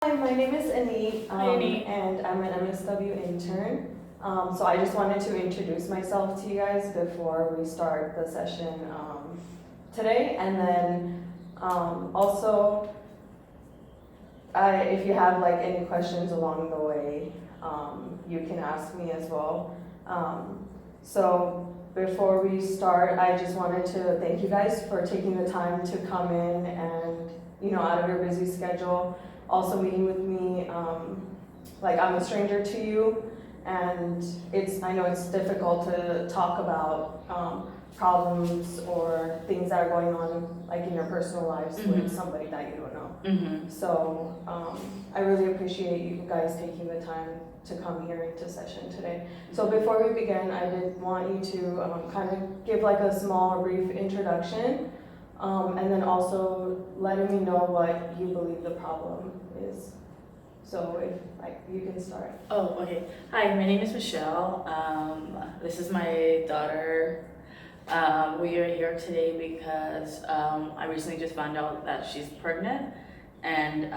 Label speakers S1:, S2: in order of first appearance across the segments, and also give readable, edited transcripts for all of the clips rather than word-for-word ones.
S1: Hi, my name is Anit,
S2: Hi, Anit.
S1: and I'm an MSW intern. So I just wanted to introduce myself to you guys before we start the session today. And then also, if you have like any questions along the way, you can ask me as well. So before we start, I just wanted to thank you guys for taking the time to come in and, out of your busy schedule, also meeting with me. Like I'm a stranger to you, and I know it's difficult to talk about problems or things that are going on like in your personal lives with somebody that you don't know. So I really appreciate you guys taking the time to come here into session today. So before we begin, I did want you to kind of give like a small brief introduction, and then also letting me know what you believe the problem is. So if you can start.
S2: Oh, okay. Hi, my name is Michelle. This is my daughter. We are here today because I recently just found out that she's pregnant, and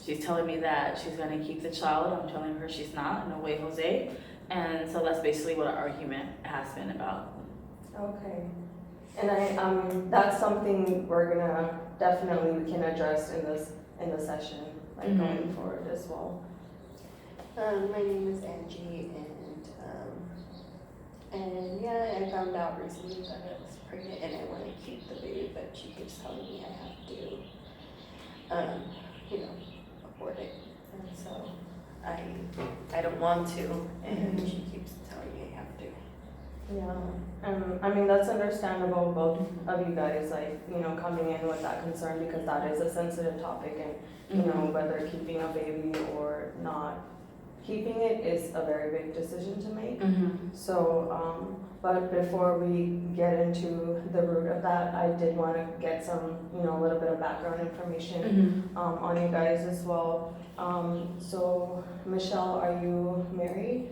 S2: she's telling me that she's going to keep the child. I'm telling her she's not. No way, Jose. And so that's basically what our argument has been about.
S1: Okay. And that's something we're gonna we can address in the session, like going forward as well.
S3: My name is Angie, and yeah, I found out recently that I was pregnant and I want to keep the baby, but she keeps telling me I have to, abort it, and so I don't want to, and she keeps telling me I have to.
S1: Yeah, I mean, that's understandable, both of you guys, like, coming in with that concern, because that is a sensitive topic, and, whether keeping a baby or not keeping it is a very big decision to make. So, but before we get into the root of that, I did want to get some, a little bit of background information on you guys as well. So, Michelle, are you married?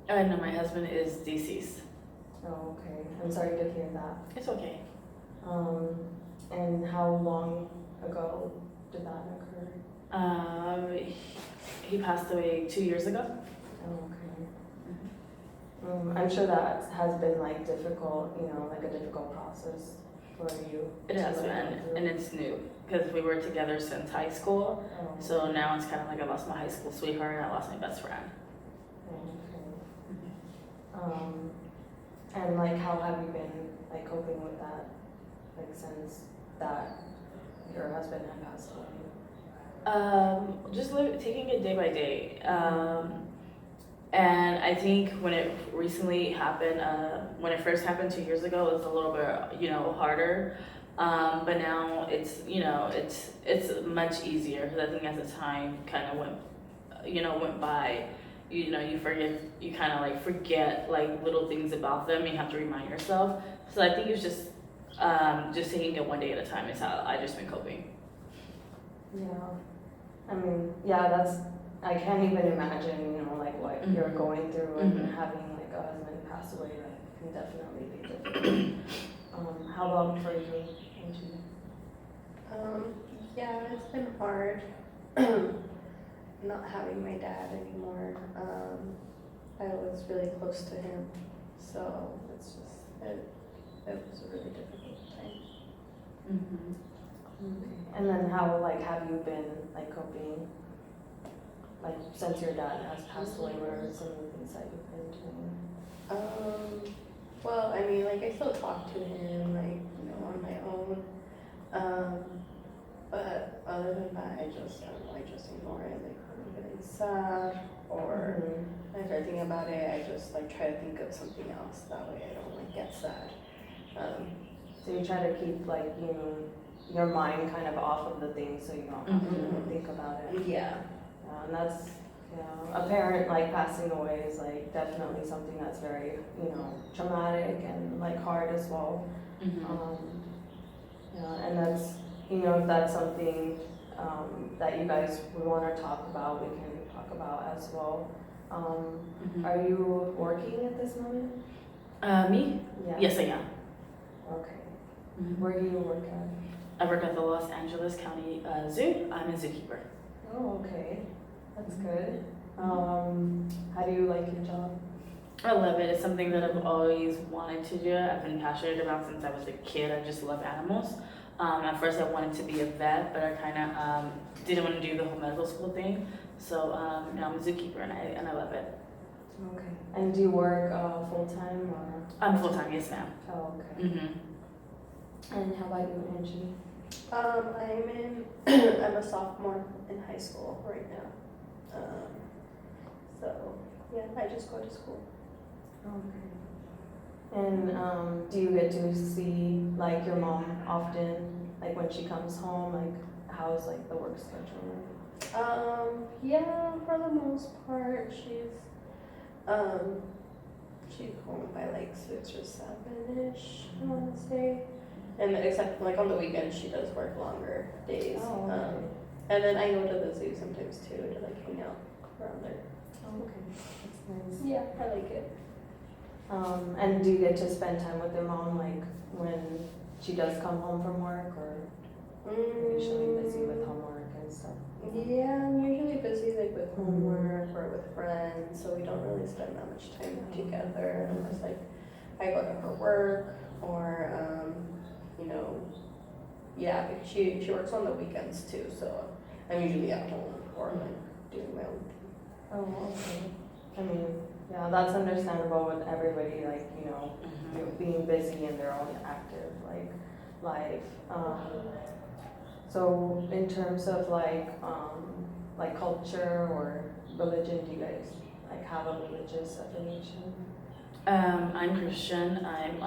S2: No, my husband is deceased.
S1: Oh, okay. I'm sorry to hear that.
S2: It's okay.
S1: And how long ago did that occur?
S2: He passed away 2 years ago.
S1: Oh, okay. I'm sure that has been like difficult, like a difficult process for you.
S2: It has been, and it's new because we were together since high school.
S1: Oh,
S2: So now it's kind of like I lost my high school sweetheart and I lost my best friend.
S1: Okay. And like, how have you been like coping with that, like since that your husband had passed away?
S2: Just taking it day by day. And I think when it recently happened, when it first happened 2 years ago, it was a little bit, harder. But now it's much easier because I think as the time kind of went by, you kind of like forget like little things about them. You have to remind yourself. So I think it's just taking it one day at a time is how I just been coping.
S1: Yeah. I mean, yeah, I can't even imagine, like what you're going through and having like a husband pass away. That can definitely be difficult. How about for you, Angie?
S3: Yeah, it's been hard not having my dad anymore. I was really close to him, so it was a really difficult time.
S1: Okay. And then how have you been like coping, like since your dad has passed away? What are some of the things that you've been doing?
S3: Well, I mean, like I still talk to him, like on my own. But other than that, I just ignore it. Like when I'm getting sad or if I think about it, I just like try to think of something else. That way, I don't like get sad.
S1: So you try to keep like your mind kind of off of the things, so you don't have to think about it.
S3: Yeah.
S1: And that's a parent like passing away is like definitely something that's very traumatic and like hard as well. And that's if that's something that you guys would want to talk about, we can talk about as well. Are you working at this moment?
S2: Me?
S1: Yeah.
S2: Yes, I am.
S1: Okay. Where do you work at?
S2: I work at the Los Angeles County Zoo. I'm a zookeeper.
S1: Oh, okay. That's good. How do you like your job?
S2: I love it. It's something that I've always wanted to do. I've been passionate about since I was a kid. I just love animals. At first, I wanted to be a vet, but I kind of didn't want to do the whole medical school thing. So now I'm a zookeeper, and I love it.
S1: Okay. And do you work full time or?
S2: I'm full time, yes, ma'am.
S1: Oh, okay. And how about you, Angie?
S3: I'm a sophomore in high school right now. So yeah, I just go to school.
S1: Okay. And do you get to see like your mom often, like when she comes home, like how's like the work schedule?
S3: Yeah, for the most part, she's home by like 6 or 7-ish, I want to say. And except like on the weekends, she does work longer days.
S1: Oh, okay.
S3: And then I go to the zoo sometimes too to like hang out around there.
S1: Oh, okay. That's nice.
S3: Yeah, I like it.
S1: And do you get to spend time with your mom like when she does come home from work, or you're usually busy with homework and stuff?
S3: Yeah, I'm usually busy like with homework or with friends, so we don't really spend that much time together unless like I go to her work or yeah, because she works on the weekends too, so I'm usually at home or like doing my own thing.
S1: Oh, okay. I mean, yeah, that's understandable with everybody, like, you know, being busy in their own active, like, life. So in terms of like culture or religion, do you guys like have a religious affiliation?
S2: I'm Christian. I'm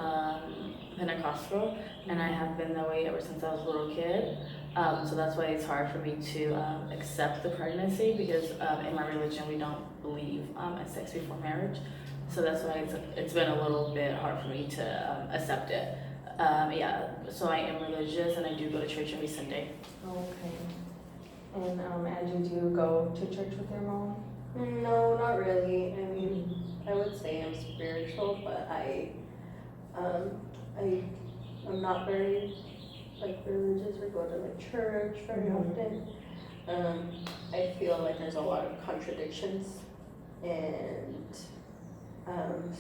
S2: Pentecostal, and I have been that way ever since I was a little kid. So that's why it's hard for me to accept the pregnancy, because in my religion we don't believe in sex before marriage. So that's why it's been a little bit hard for me to accept it. Yeah, so I am religious, and I do go to church every Sunday.
S1: Okay. And Angie, do you go to church with your mom?
S3: No, not really. I mean, I would say I'm spiritual, but I'm not very like religious or go to like church very often. I feel like there's a lot of contradictions, and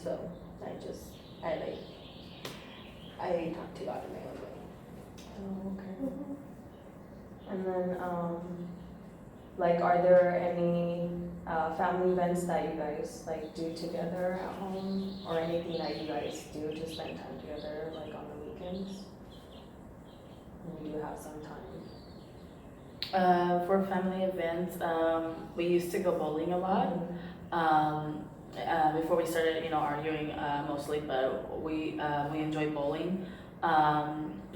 S3: so I talk to God in my own way.
S1: Oh, okay. And then, like, are there any family events that you guys like do together at home, or anything that you guys do to spend time together, like on the weekends? We do have some time.
S2: For family events, we used to go bowling a lot. Before we started, arguing mostly, but we enjoy bowling.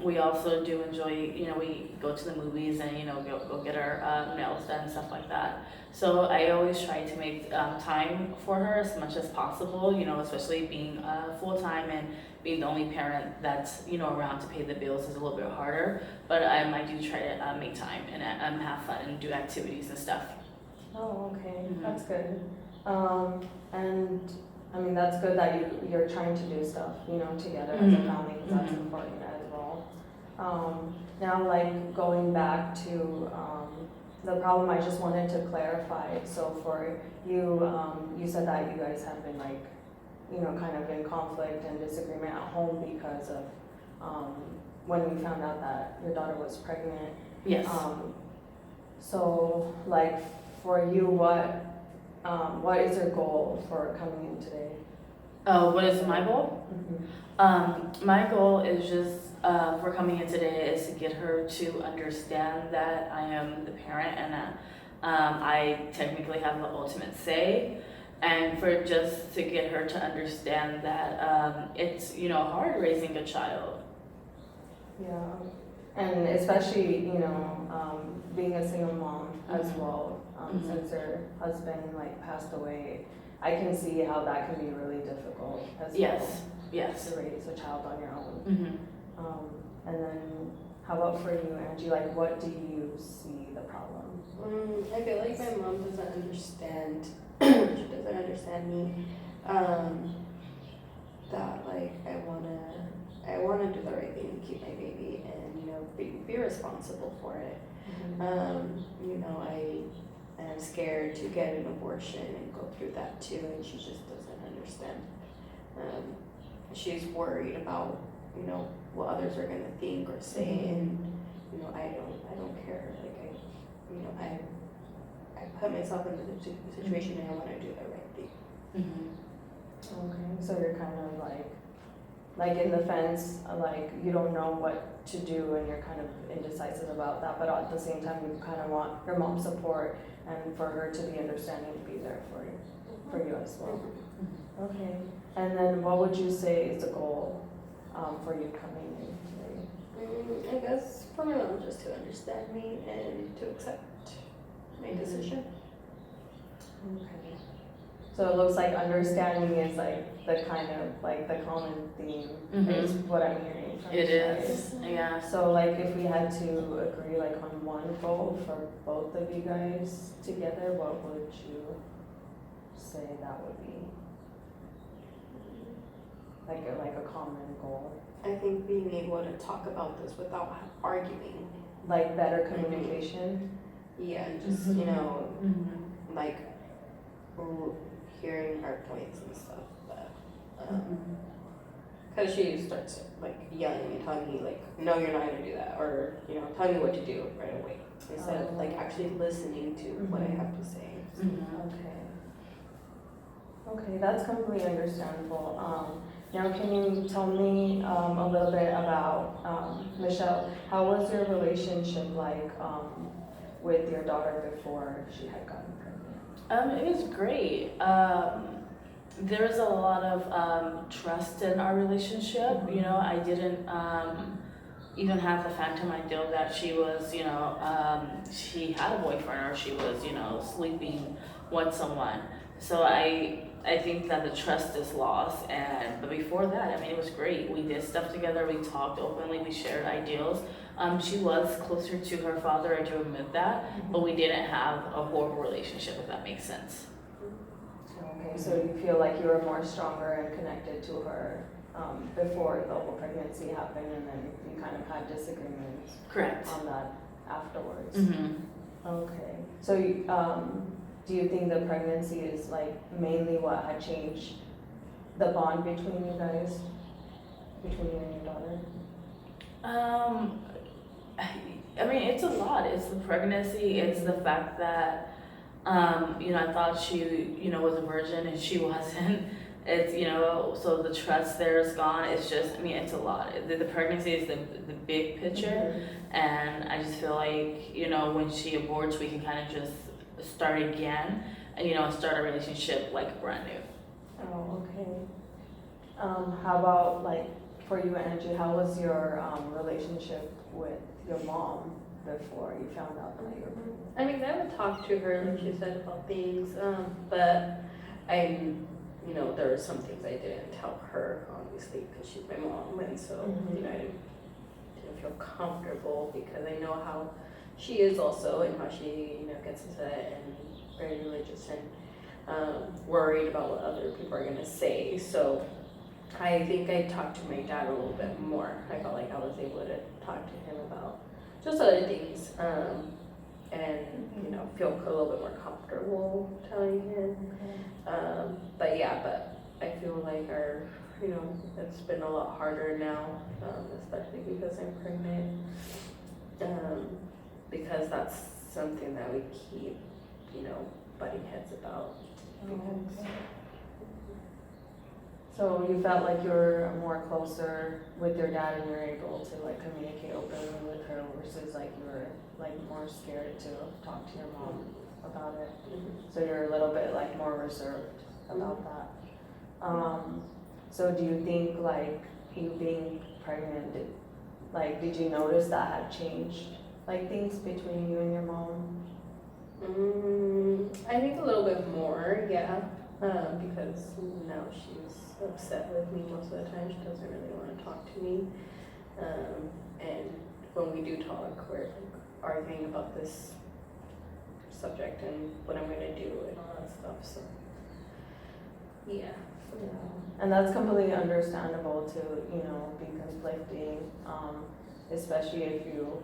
S2: We also do enjoy, we go to the movies and, go get our nails done and stuff like that. So I always try to make time for her as much as possible, especially being full-time and being the only parent that's, around to pay the bills is a little bit harder. But I do try to make time and have fun and do activities and stuff.
S1: Oh, okay. That's good. And I mean, that's good that you're trying to do stuff, together as a family, because that's important as well. Now, like, going back to the problem, I just wanted to clarify. So for you, you said that you guys have been like, kind of in conflict and disagreement at home because of when you found out that your daughter was pregnant.
S2: Yes.
S1: So, like, for you, what is your goal for coming in today?
S2: What is my goal? My goal is just for coming in today is to get her to understand that I am the parent and that I technically have the ultimate say, and for just to get her to understand that it's hard raising a child.
S1: Yeah, and especially being a single mom as well, since her husband like passed away. I can see how that can be really difficult as well. Yes. To raise a child on your own. And then, how about for you, Angie? Like, what do you see the problem?
S3: I feel like my mom doesn't understand. She doesn't understand me. That like I wanna do the right thing to keep my baby and be responsible for it. You know, I am scared to get an abortion and go through that too, and she just doesn't understand. She's worried about, you know, what others are gonna think or say, and, you know, I don't care. Like, you know, I put myself in the situation and I wanna do the right thing.
S1: Okay, so you're kind of like in the fence, like you don't know what to do and you're kind of indecisive about that, but at the same time you kind of want your mom's support and for her to be understanding to be there for you as well. Okay, and then what would you say is the goal for you coming in today?
S3: I guess for my mom just to understand me and to accept my decision.
S1: Okay. So it looks like understanding is like the kind of like the common theme is what I'm hearing from
S2: It
S1: you
S2: is,
S1: guys.
S2: yeah.
S1: So like if we had to agree like on one goal for both of you guys together, what would you say that would be? Like a common goal?
S3: I think being able to talk about this without arguing.
S1: Like better communication?
S3: Yeah, and just, you know, like hearing our points and stuff. But, cause she starts like yelling and telling me like, no, you're not gonna do that, or you know, telling me what to do right away instead of like actually listening to what I have to say.
S1: Okay, that's completely understandable. Now, can you tell me a little bit about Michelle? How was your relationship like with your daughter before she had gotten pregnant?
S2: It was great. There was a lot of trust in our relationship. You know, I didn't even have the phantom idea that she was, you know, she had a boyfriend or she was, you know, sleeping with someone. So I think that the trust is lost, but before that, I mean, it was great. We did stuff together, we talked openly, we shared ideals. She was closer to her father, I do admit that, but we didn't have a horrible relationship, if that makes sense.
S1: Okay, so you feel like you were more stronger and connected to her before the whole pregnancy happened, and then you kind of had disagreements
S2: Correct.
S1: on that afterwards.
S2: Mm-hmm.
S1: Okay, so do you think the pregnancy is like mainly what had changed the bond between you guys, between you and your daughter?
S2: I mean, it's a lot. It's the pregnancy. It's the fact that, you know, I thought she, you know, was a virgin and she wasn't. It's, you know, so the trust there is gone. It's just, I mean, it's a lot. The pregnancy is the big picture, and I just feel like, you know, when she aborts, we can kind of just start again, and you know, start a relationship like brand new.
S1: Oh, okay. How about like for you, Angie? How was your relationship with your mom before you found out that you were pregnant?
S3: I mean, I would talk to her, like she said, about things, but you know, there were some things I didn't tell her, obviously, because she's my mom, and so, you know, I didn't feel comfortable because I know how she is also and how she, you know, gets upset and very religious and worried about what other people are gonna say. So I think I talked to my dad a little bit more. I felt like I was able to talk to him about just other things, and you know, feel a little bit more comfortable telling him. But yeah, but I feel like you know, it's been a lot harder now, especially because I'm pregnant. Because that's something that we keep, you know, butting heads about.
S1: Okay. So you felt like you were more closer with your dad and you're able to like communicate openly with her versus like you were like more scared to talk to your mom about it. So you're a little bit like more reserved about that. So do you think like you being pregnant, did you notice that had changed like things between you and your mom?
S3: I think a little bit more, yeah, because now she's upset with me most of the time. She doesn't really want to talk to me, and when we do talk, we're like arguing about this subject and what I'm gonna do and all that stuff. So, yeah.
S1: And that's completely understandable to, you know, be conflicting, especially if you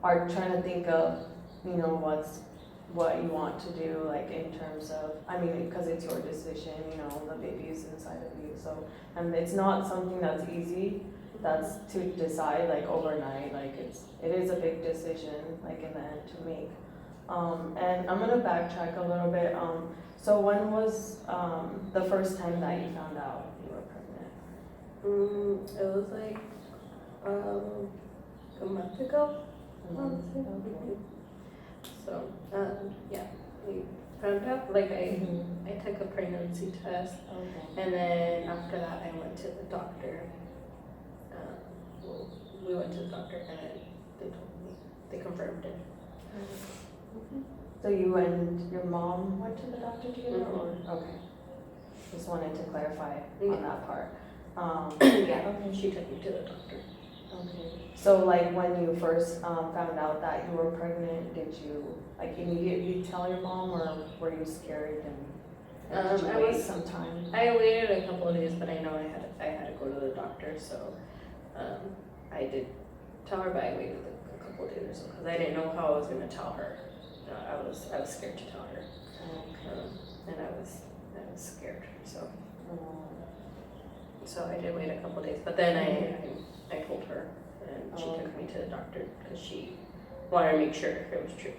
S1: are trying to think of, you know, what you want to do, like in terms of, I mean, because it's your decision, you know, the baby is inside of you, so, and it's not something that's easy, that's to decide like overnight, like it is a big decision, like in the end to make. And I'm gonna backtrack a little bit, so when was, the first time that you found out you were pregnant?
S3: It was like a month ago.
S1: Okay.
S3: So, yeah, we found out, like
S1: Mhm.
S3: I took a pregnancy test,
S1: Okay.
S3: and then after that I went to the doctor. Well, we went to the doctor and they told me, they confirmed it.
S1: So you and your mom went to the doctor together, or?
S3: Mhm.
S1: Okay. Just wanted to clarify
S3: Yeah.
S1: on that part.
S3: Yeah,
S1: Okay.
S3: she took me to the doctor.
S1: Okay. So like when you first found out that you were pregnant, did you like immediately tell your mom, or were you scared and did you
S3: I
S1: wait
S3: was-
S1: some time?
S3: I waited a couple of days, but I know I had to go to the doctor, so I did tell her, but I waited a couple of days or so because I didn't know how I was gonna tell her. I was scared to tell her, and I was scared. So I did wait a couple of days, but then I told her, and she took me to the doctor because she wanted to make sure it was true.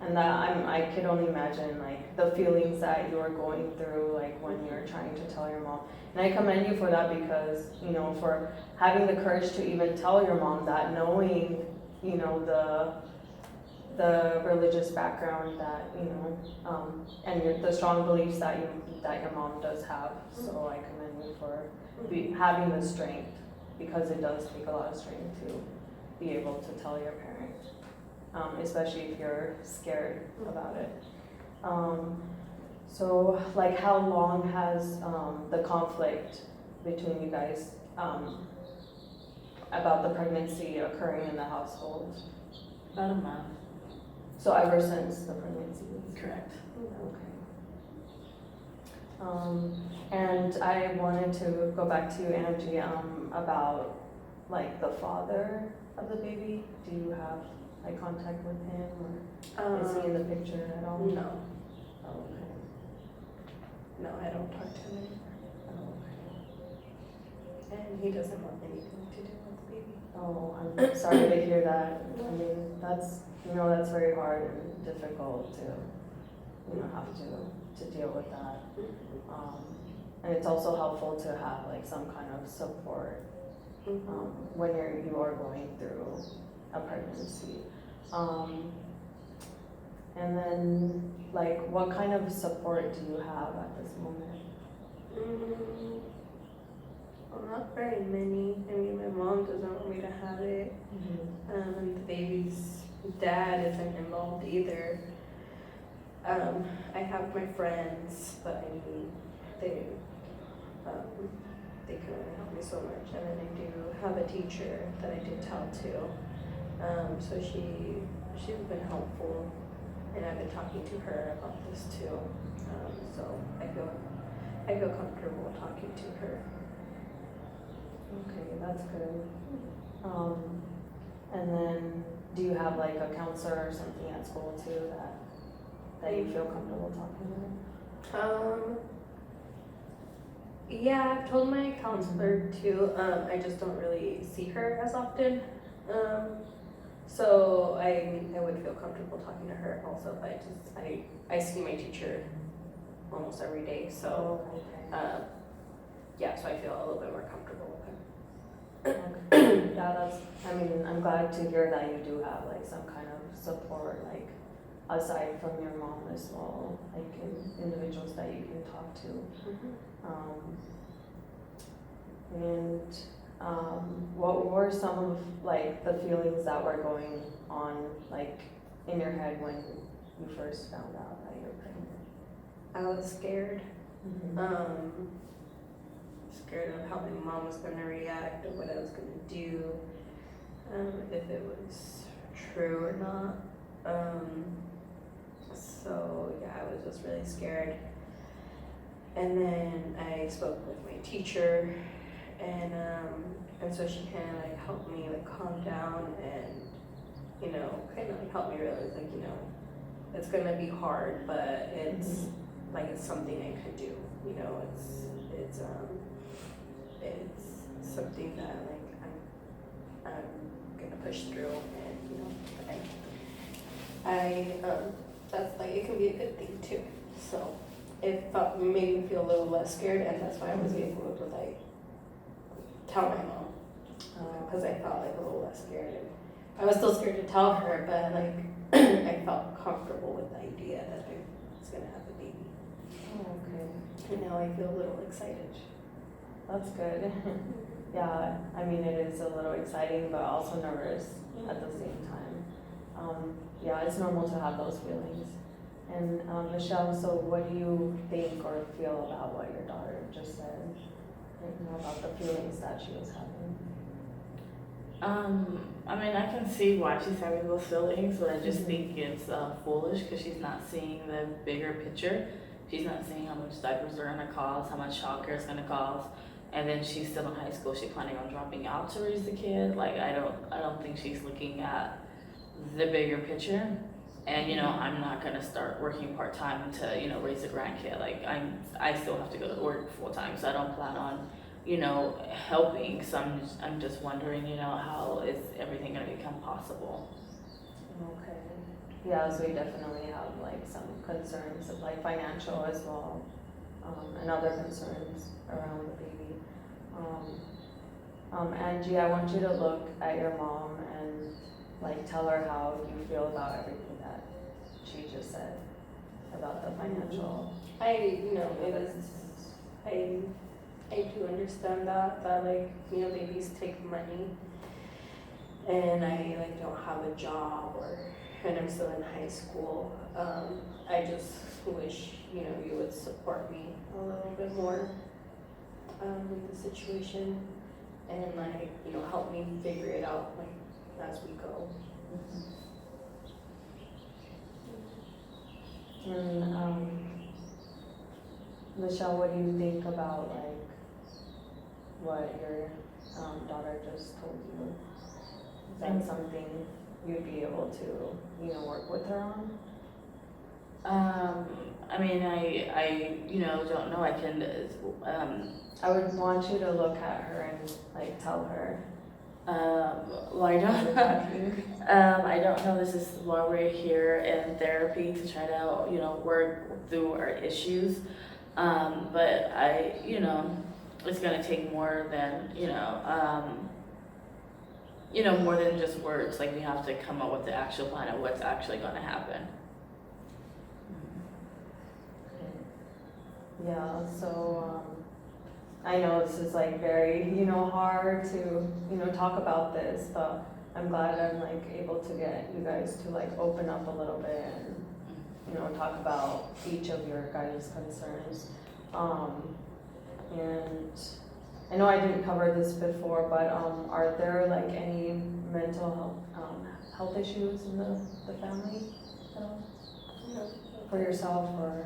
S1: And that I could only imagine like the feelings that you were going through, like when you were trying to tell your mom. And I commend you for that, because you know, for having the courage to even tell your mom that, knowing, you know, the religious background that, you know, and the strong beliefs that your mom does have. So I commend you for having the strength, because it does take a lot of strength to be able to tell your parent, especially if you're scared about it. So like how long has the conflict between you guys about the pregnancy occurring in the household?
S2: About a month.
S1: So ever since the pregnancy?
S2: Correct.
S1: Okay. And I wanted to go back to you, Angie, about like the father of the baby. Do you have like contact with him, or is he in the picture at all?
S3: No,
S1: Oh, okay.
S3: no, I don't talk to him anymore.
S1: Oh, okay.
S3: And he doesn't want anything to do with the baby.
S1: Oh, I'm sorry to hear that. I mean, that's, you know, that's very hard and difficult to, you know, have to deal with that. And it's also helpful to have like some kind of support when you are going through a pregnancy. And then like what kind of support do you have at this moment?
S3: Well, not very many. I mean, my mom doesn't want me to have it. And the baby's dad isn't involved either. I have my friends, but I mean, they can only help me so much. And then I do have a teacher that I did tell to. So she's been helpful, and I've been talking to her about this too. So I feel comfortable talking to her.
S1: Okay, that's good. And then do you have like a counselor or something at school too that you feel comfortable talking with?
S3: Yeah, I've told my counselor too. I just don't really see her as often. So I would feel comfortable talking to her also, but I see my teacher almost every day, so
S1: okay.
S3: yeah, so I feel a little bit more comfortable with her.
S1: Okay. Yeah, I mean, I'm glad to hear that you do have like some kind of support, like aside from your mom as well, like individuals that you can talk to. What were some of like the feelings that were going on like in your head when you first found out that you were pregnant?
S3: I was scared.
S1: Mm-hmm.
S3: Scared of how my mom was going to react, or what I was going to do, if it was true or not. So yeah, I was just really scared. And then I spoke with my teacher, and And so she kind of like helped me like calm down and, you know, kind of like help me realize like, you know, it's gonna be hard, but it's like it's something I could do. You know, it's something that like I'm gonna push through, and you know, I that's like it can be a good thing too. So it made me feel a little less scared, and that's why I was able to like tell my mom because I felt like a little less scared. And I was still scared to tell her, but like I felt comfortable with the idea that I was gonna have a baby.
S1: Oh, okay.
S3: And now I feel a little excited.
S1: That's good. Yeah, I mean, it is a little exciting, but also nervous at the same time. Yeah, it's normal to have those feelings. And Michelle, so what do you think or feel about what your daughter just said? You know, about the feelings that she was having?
S2: I mean, I can see why she's having those feelings, but I just think it's foolish because she's not seeing the bigger picture. She's not seeing how much diapers are gonna cost, how much childcare is gonna cost, and then she's still in high school. She's planning on dropping out to raise the kid. Like I don't think she's looking at the bigger picture. And you know, I'm not gonna start working part time to raise a grandkid. Like I still have to go to work full time, so I don't plan on helping. So I'm just wondering, how is everything gonna become possible?
S1: Okay. Yeah, so we definitely have like some concerns of like financial as well, and other concerns around the baby. Angie, I want you to look at your mom and like tell her how you feel about everything that she just said about the financial.
S3: I do understand that like, babies take money, and I like don't have a job and I'm still in high school. I just wish, you would support me a little bit more with the situation, and like, help me figure it out like as we go.
S1: And Michelle, what do you think about like what your daughter just told you? Is that something you'd be able to, work with her on?
S2: I mean, I don't know. I can.
S1: I would want you to look at her and like tell her.
S2: Well, I don't. I don't know. This is why we're here in therapy to try to, work through our issues. But it's gonna take more than, more than just words. Like we have to come up with the actual plan of what's actually gonna happen.
S1: Yeah, so I know this is like very, hard to, talk about this, but I'm glad I'm like able to get you guys to like open up a little bit and, talk about each of your guys' concerns. And I know I didn't cover this before, but are there like any mental health issues in the family at all?
S3: No.
S1: For yourself or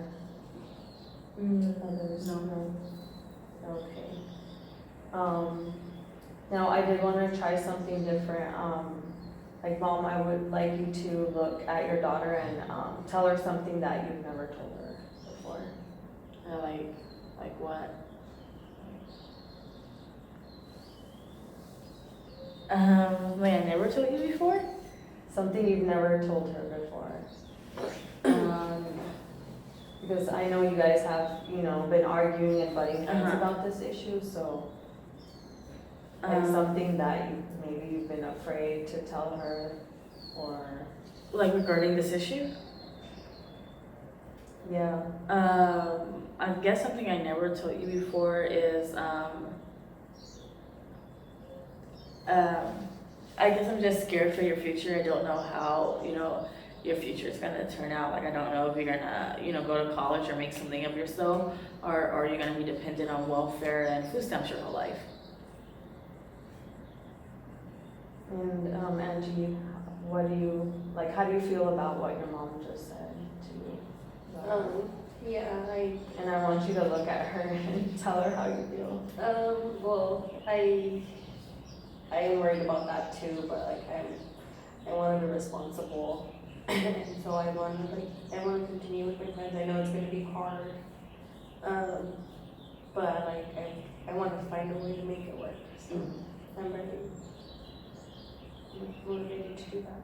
S1: others?
S2: No.
S1: Okay. Now I did want to try something different. Like Mom, I would like you to look at your daughter and tell her something that you've never told her before.
S2: Like what? Like I never told you before?
S1: Something you've never told her before. Because I know you guys have, been arguing and butting heads about this issue, so like something that maybe you've been afraid to tell her, or
S2: Like regarding this issue?
S1: yeah.
S2: I guess something I never told you before is I guess I'm just scared for your future. I don't know how, your future is gonna turn out. Like I don't know if you're gonna, go to college or make something of yourself, or are you gonna be dependent on welfare and food stamps your whole life?
S1: And Angie, what do you like? How do you feel about what your mom just said to you?
S3: Yeah,
S1: And I want you to look at her and tell her how you feel.
S3: well, I am worried about that too, but like I want to be responsible, and so I want to continue with my plans. I know it's gonna be hard, but like I want to find a way to make it work. So I'm really motivated to do that.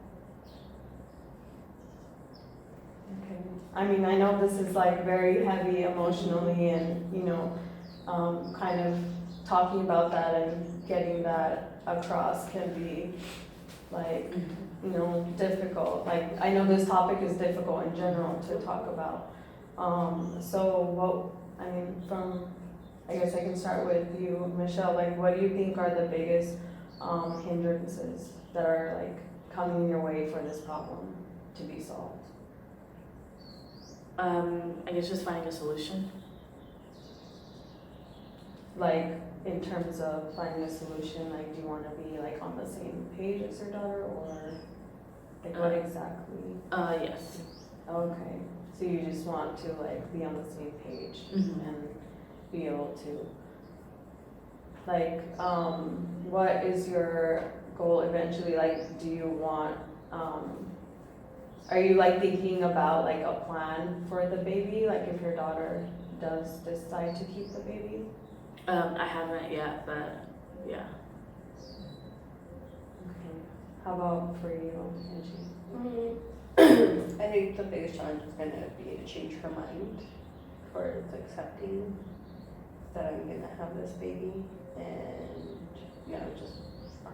S1: Okay. I mean, I know this is like very heavy emotionally and, kind of talking about that and getting that across can be like, difficult. Like, I know this topic is difficult in general to talk about. I guess I can start with you, Michelle. Like, what do you think are the biggest hindrances that are like coming your way for this problem to be solved?
S2: I guess just finding a solution.
S1: Like, in terms of finding a solution, like, do you want to be like on the same page as your daughter, or like what exactly?
S2: Yes.
S1: Okay, so you just want to like be on the same page and be able to, like, what is your goal eventually? Like, do you want, are you like thinking about like a plan for the baby? Like, if your daughter does decide to keep the baby?
S2: I haven't yet, but yeah.
S1: Okay. How about for you, Angie?
S3: I think the biggest challenge is going to be to change her mind towards accepting that I'm going to have this baby, and just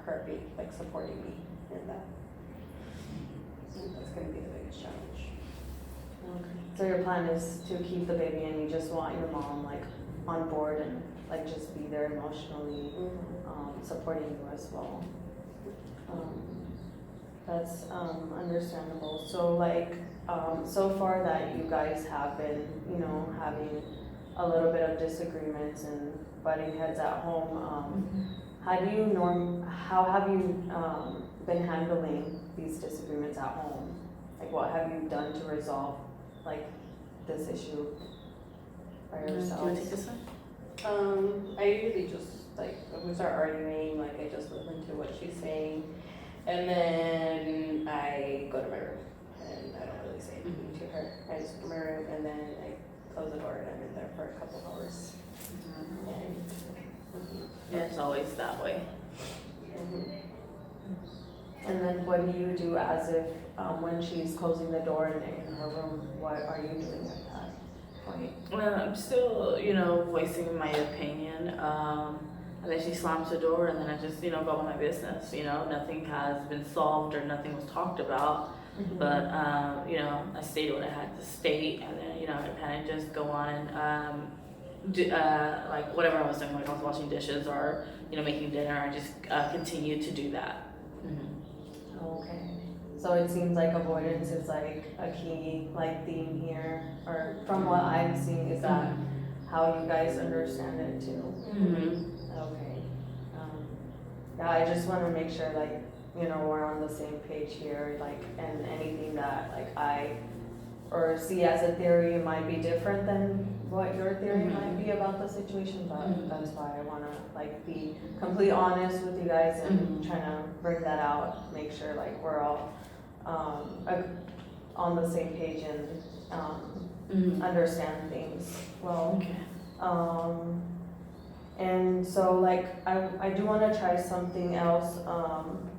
S3: her being like supporting me in that. And that's going to be the biggest challenge.
S1: Okay. So your plan is to keep the baby, and you just want your mom like on board and like just be there emotionally, supporting you as well. That's understandable. So like, so far that you guys have been, having a little bit of disagreements and butting heads at home, how have you been handling these disagreements at home? Like, what have you done to resolve like this issue by
S2: Do you want
S1: yourselves?
S2: to take this one?
S3: I usually just like when we start arguing, like I just listen to what she's saying, and then I go to my room, and I don't really say anything to her. I just go to my room, and then I close the door, and I'm in there for a couple hours.
S2: Yeah, it's always that way.
S1: And then what do you do as if, when she's closing the door in her room, what are you doing at that point?
S2: Well, I'm still, voicing my opinion. And then she slams the door, and then I just, go about my business. Nothing has been solved or nothing was talked about. But, I stated what I had to state, and then, I kind of just go on and like whatever I was doing, like I was washing dishes or, making dinner, I just continue to do that.
S1: Okay. So it seems like avoidance is like a key like theme here, or from what I'm seeing, is that how you guys understand it too? Okay. Yeah, I just want to make sure like, we're on the same page here, like, and anything that like I or see as a theory might be different than what your theory might be about the situation, but that's why I want to like be completely honest with you guys and trying to bring that out, make sure like we're all on the same page and understand things well.
S2: Okay.
S1: And so like I do want to try something else.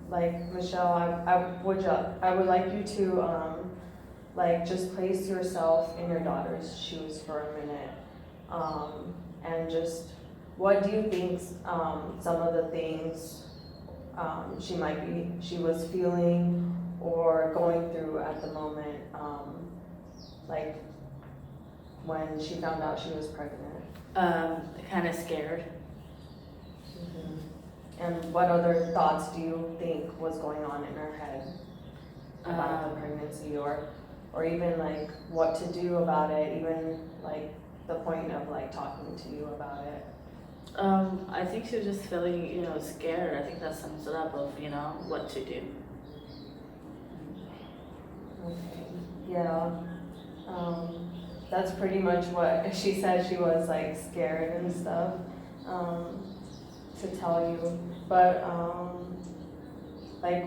S1: Like Michelle, I would like you to like just place yourself in your daughter's shoes for a minute, and just what do you think some of the things she was feeling or going through at the moment, like when she found out she was pregnant?
S2: Kind of scared.
S1: And what other thoughts do you think was going on in her head about the pregnancy, or even like what to do about it, even like the point of like talking to you about it?
S2: I think she was just feeling, scared. I think that sums it up of, what to do.
S1: Okay. Yeah. That's pretty much what she said. She was like scared and stuff, to tell you. But like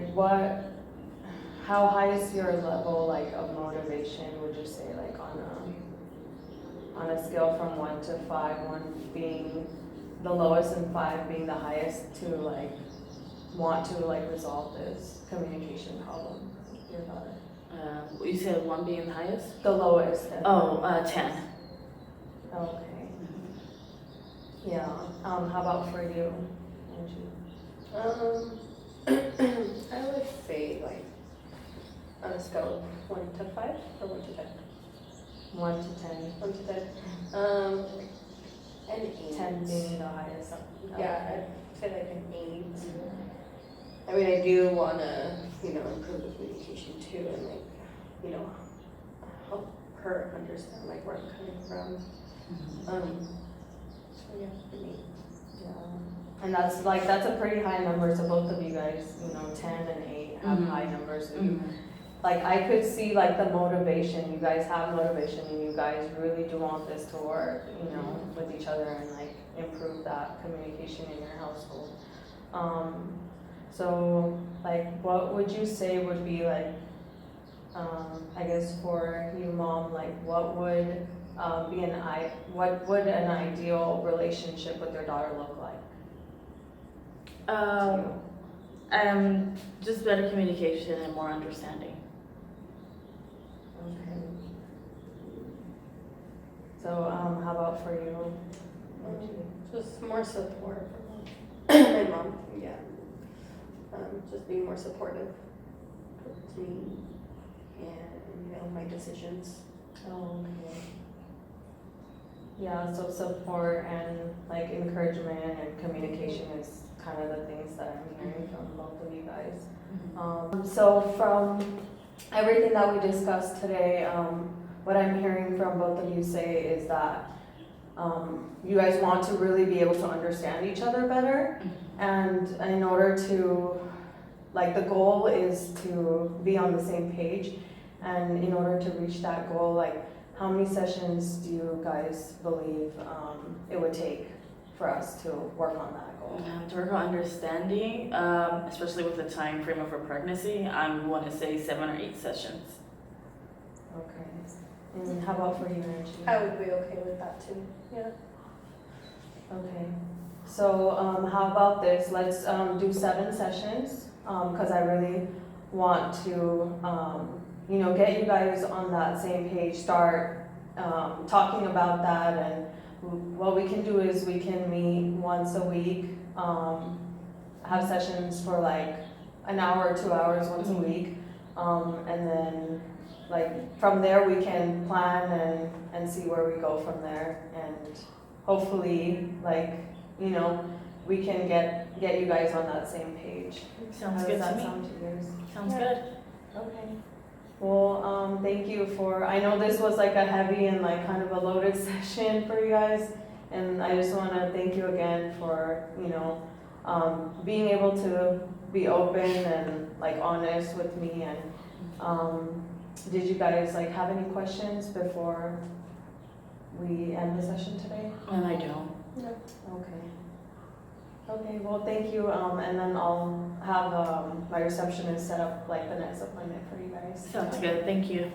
S1: how high is your level like of motivation, would you say, like on a scale from 1 to 5, 1 being the lowest and 5 being the highest, to like want to like resolve this communication problem with your daughter?
S2: You said 1 being the highest?
S1: The lowest. And
S2: 10.
S1: Okay. Yeah. How about for you, Angie?
S3: I would say like on a scale of 1 to 5 or 1 to 10.
S1: 1 to 10.
S3: 1 to 10. An 8.
S1: 10 being the highest.
S3: Yeah, I'd say like an 8. I mean, I do want to, improve the communication too, and like, help her understand like where I'm coming from. So yeah, for me.
S1: Yeah. And that's a pretty high number to both of you guys. 10 and 8 have high numbers. Like I could see like the motivation. You guys have motivation, and you guys really do want this to work. With each other, and like improve that communication in your household. So like, what would you say would be like, I guess for you, Mom, like what would what would an ideal relationship with your daughter look like? To you?
S2: Just better communication and more understanding.
S1: Okay. So how about for you?
S3: Just more support from my mom. Yeah. Just being more supportive to me and my decisions.
S1: Oh, okay. Yeah, so support and like encouragement and communication is kind of the things that I'm hearing from both of you guys. So from everything that we discussed today, what I'm hearing from both of you say is that you guys want to really be able to understand each other better, and in order to, like, the goal is to be on the same page, and in order to reach that goal, like, how many sessions do you guys believe it would take for us to work on that goal?
S2: To work on understanding, especially with the time frame of her pregnancy, I want to say 7 or 8 sessions.
S1: Okay. And how about for you, Angie?
S3: I would be okay with that too. Yeah.
S1: Okay. So how about this? Let's do 7 sessions, because I really want to, get you guys on that same page, start talking about that. And what we can do is we can meet once a week, have sessions for like an hour or 2 hours once a week, and then like from there we can plan and see where we go from there, and hopefully we can get you guys on that same page.
S2: Sounds
S1: How
S2: good
S1: does
S2: to
S1: that
S2: me.
S1: sound to you guys?
S2: Sounds
S3: Yeah.
S2: good.
S1: Okay. Well, thank you I know this was like a heavy and like kind of a loaded session for you guys, and I just want to thank you again for, being able to be open and like honest with me. And did you guys like have any questions before we end the session today?
S2: And I don't.
S3: No.
S1: Okay. Okay, well, thank you, and then I'll have my receptionist set up like the next appointment for you guys.
S2: Sounds good. Thank you.